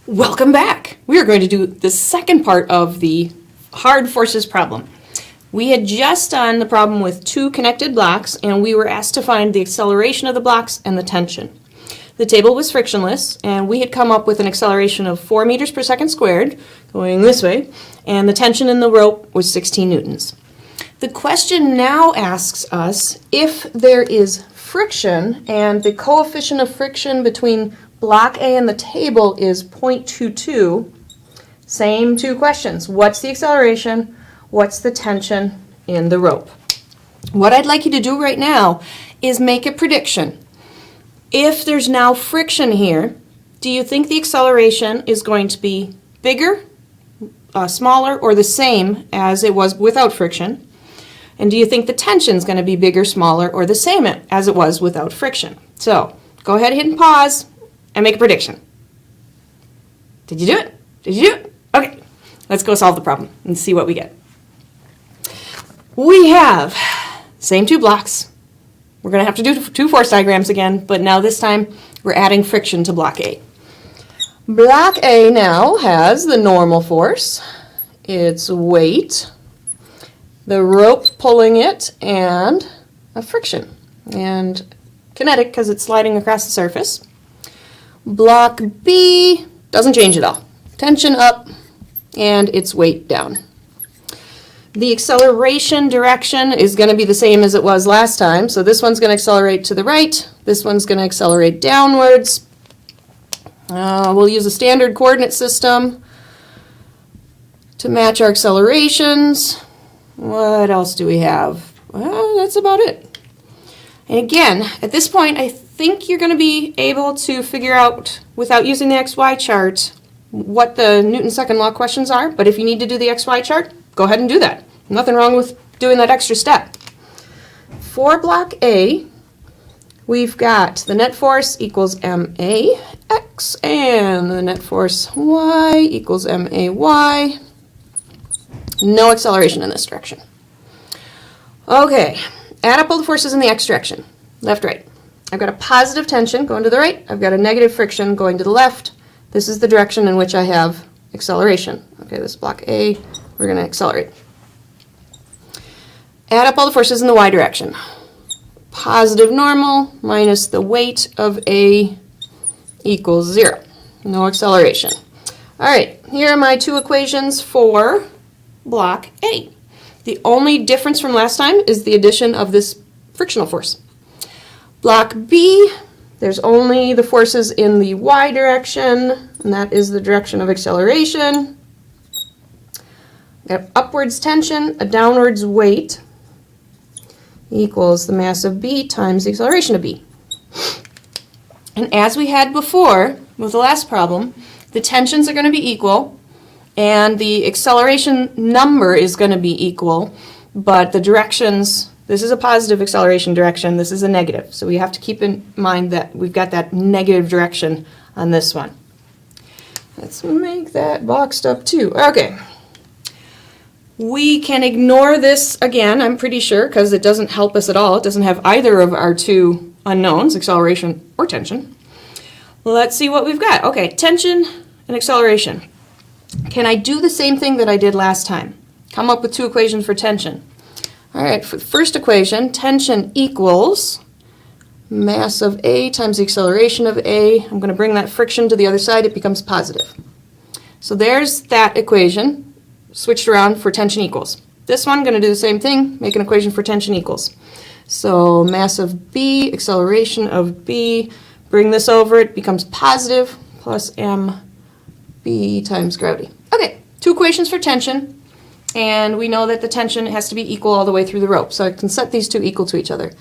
Welcome back. We are going to do the second part of the hard forces problem. We had just done the problem with two connected blocks, and we were asked to find the acceleration of the blocks and the tension. The table was frictionless, and we had come up with an acceleration of 4 meters per second squared, going this way, and the tension in the rope was 16 newtons. The question now asks us if there is friction, and the coefficient of friction between block A and the table is 0.22. Same two questions. What's the acceleration? What's the tension in the rope? What I'd like you to do right now is make a prediction. If there's now friction here, do you think the acceleration is going to be bigger, smaller, or the same as it was without friction? And do you think the tension is going to be bigger, smaller, or the same as it was without friction? So go ahead and hit pause and make a prediction. Did you do it? Did you do it? Okay, let's go solve the problem and see what we get. We have same two blocks. We're going to have to do two force diagrams again, but now this time we're adding friction to block A. Block A now has the normal force, its weight, the rope pulling it, and a friction, and kinetic because it's sliding across the surface. Block B doesn't change at all. Tension up and its weight down. The acceleration direction is going to be the same as it was last time. So this one's going to accelerate to the right. This one's going to accelerate downwards. We'll use a standard coordinate system to match our accelerations. What else do we have? Well, that's about it. And again, at this point, I think you're going to be able to figure out, without using the XY chart, what the Newton second law questions are. But if you need to do the XY chart, go ahead and do that. Nothing wrong with doing that extra step. For block A, we've got the net force equals MAX, and the net force Y equals MAY. No acceleration in this direction. Okay, add up all the forces in the X direction, left, right. I've got a positive tension going to the right. I've got a negative friction going to the left. This is the direction in which I have acceleration. Okay, this is block A. We're going to accelerate. Add up all the forces in the Y direction. Positive normal minus the weight of A equals 0. No acceleration. All right, here are my two equations for block A. The only difference from last time is the addition of this frictional force. Block B, there's only the forces in the Y direction, and that is the direction of acceleration. We have upwards tension, a downwards weight equals the mass of B times the acceleration of B. And as we had before with the last problem, the tensions are going to be equal and the acceleration number is going to be equal, but the directions, this is a positive acceleration direction, this is a negative. So we have to keep in mind that we've got that negative direction on this one. Let's make that boxed up too. Okay. We can ignore this again, I'm pretty sure, because it doesn't help us at all. It doesn't have either of our two unknowns, acceleration or tension. Let's see what we've got. Okay, tension and acceleration. Can I do the same thing that I did last time? Come up with two equations for tension. All right, for the first equation, tension equals mass of A times the acceleration of A. I'm going to bring that friction to the other side. It becomes positive. So there's that equation. Switched around for tension equals. This one, I'm going to do the same thing, make an equation for tension equals. So mass of B, acceleration of B, bring this over, it becomes positive, plus mB times gravity. Okay, two equations for tension, and we know that the tension has to be equal all the way through the rope, so I can set these two equal to each other.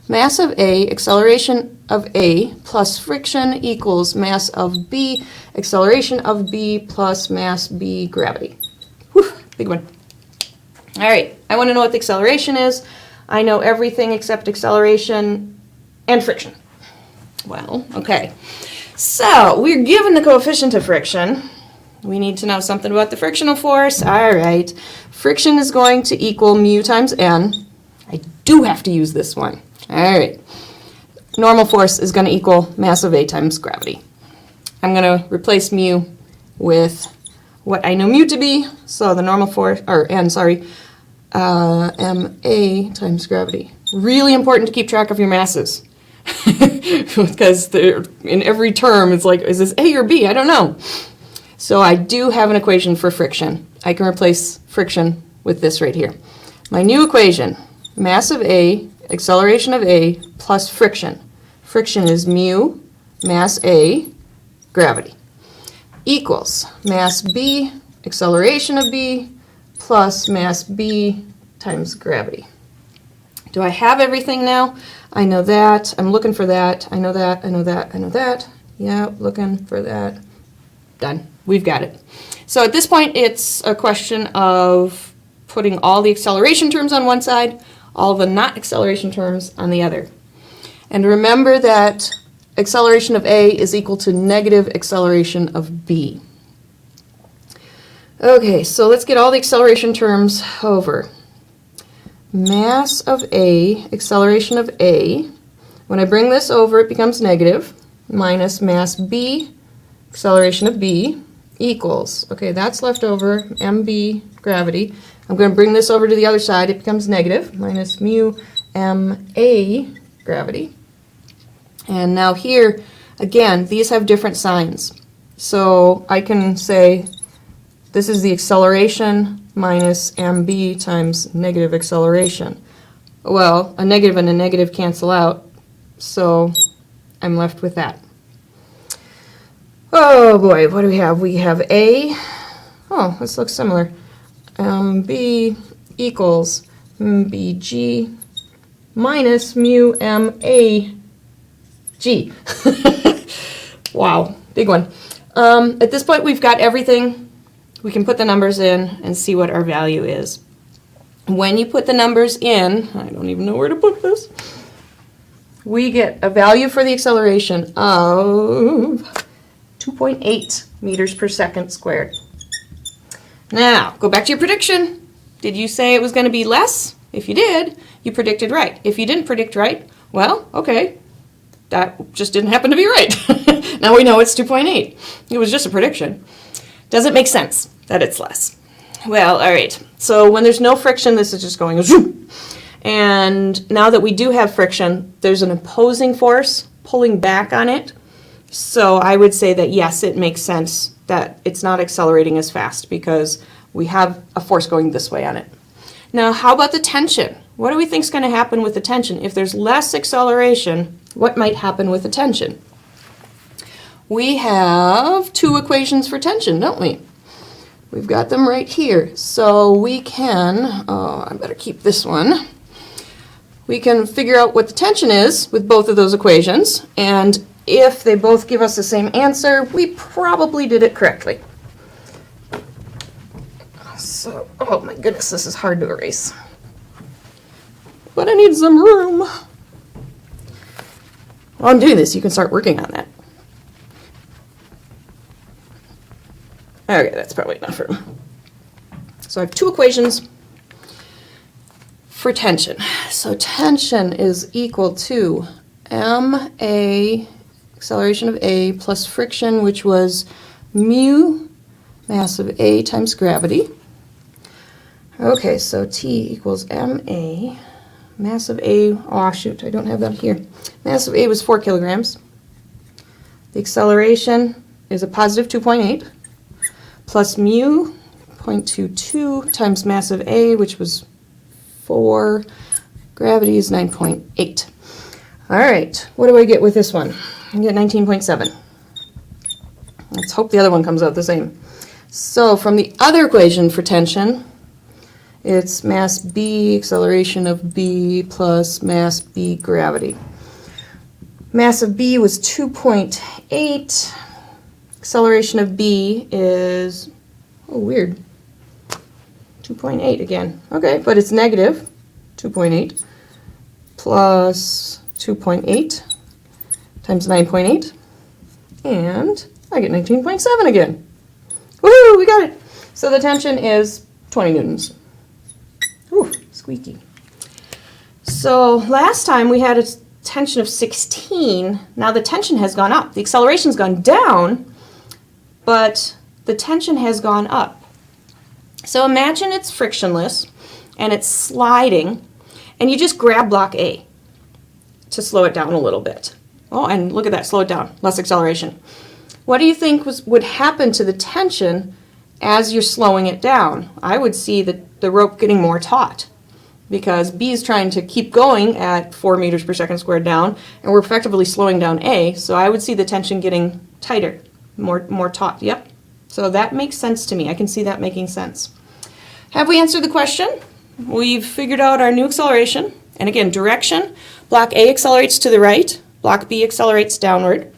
Mass of A, acceleration of A, plus friction equals mass of B, acceleration of B, plus mass B, gravity. Whew, big one. All right, I want to know what the acceleration is. I know everything except acceleration and friction. Well, okay. So we're given the coefficient of friction. We need to know something about the frictional force. All right. Friction is going to equal mu times n. I do have to use this one. All right. Normal force is going to equal mass of A times gravity. I'm going to replace mu with what I know mu to be, so the normal force, ma times gravity. Really important to keep track of your masses. Because in every term, it's like, is this A or B? I don't know. So I do have an equation for friction. I can replace friction with this right here. My new equation, mass of A, acceleration of A, plus friction. Friction is mu, mass A, gravity, equals mass B, acceleration of B, plus mass B times gravity. Do I have everything now? I know that. I'm looking for that. I know that. I know that. I know that. Yeah, looking for that. Done. We've got it. So at this point, it's a question of putting all the acceleration terms on one side, all the not acceleration terms on the other. And remember that acceleration of A is equal to negative acceleration of B. Okay, so let's get all the acceleration terms over. Mass of A, acceleration of A, when I bring this over it becomes negative, minus mass B, acceleration of B, equals, okay, that's left over, mb, gravity. I'm going to bring this over to the other side, it becomes negative, minus mu ma, gravity. And now here, again, these have different signs. So I can say this is the acceleration minus mb times negative acceleration. Well, a negative and a negative cancel out, so I'm left with that. Oh boy, what do we have? We have A. Oh, this looks similar. B equals bg minus mu ma g. Wow, big one. At this point, we've got everything. We can put the numbers in and see what our value is. When you put the numbers in, I don't even know where to put this, we get a value for the acceleration of 2.8 meters per second squared. Now, go back to your prediction. Did you say it was going to be less? If you did, you predicted right. If you didn't predict right, well, okay, that just didn't happen to be right. Now we know it's 2.8. It was just a prediction. Does it make sense that it's less? Well, all right. So when there's no friction, this is just going zoom. And now that we do have friction, there's an opposing force pulling back on it. So I would say that yes, it makes sense that it's not accelerating as fast because we have a force going this way on it. Now, how about the tension? What do we think is going to happen with the tension? If there's less acceleration, what might happen with the tension? We have two equations for tension, don't we? We've got them right here. So we can, oh, I better keep this one. We can figure out what the tension is with both of those equations, and if they both give us the same answer, we probably did it correctly. So, oh my goodness, this is hard to erase. But I need some room. While I'm doing this, you can start working on that. Okay, that's probably enough room. So I have two equations for tension. So tension is equal to ma, acceleration of A, plus friction, which was mu, mass of A times gravity. Okay, so T equals ma, mass of A, oh shoot, I don't have that here. Mass of A was 4 kilograms. The acceleration is a positive 2.8. Plus mu, 0.22 times mass of A, which was 4. Gravity is 9.8. All right, what do I get with this one? I get 19.7. Let's hope the other one comes out the same. So from the other equation for tension, it's mass B, acceleration of B, plus mass B, gravity. Mass of B was 2.8. Acceleration of B is, oh weird, 2.8 again. Okay, but it's negative 2.8 plus 2.8 times 9.8, and I get 19.7 again. Woohoo, we got it. So the tension is 20 newtons. Ooh, squeaky. So last time we had a tension of 16. Now the tension has gone up. The acceleration's gone down, but the tension has gone up. So imagine it's frictionless and it's sliding, and you just grab block A to slow it down a little bit. Oh, and look at that, slow it down, less acceleration. What do you think would happen to the tension as you're slowing it down? I would see the rope getting more taut, because B is trying to keep going at 4 meters per second squared down, and we're effectively slowing down A, so I would see the tension getting tighter, more taut. Yep. So that makes sense to me. I can see that making sense. Have we answered the question? We've figured out our new acceleration, and again, direction. Block A accelerates to the right, block B accelerates downward.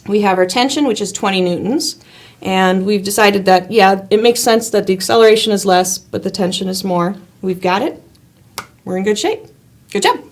We have our tension, which is 20 newtons, and we've decided that, yeah, it makes sense that the acceleration is less, but the tension is more. We've got it. We're in good shape. Good job.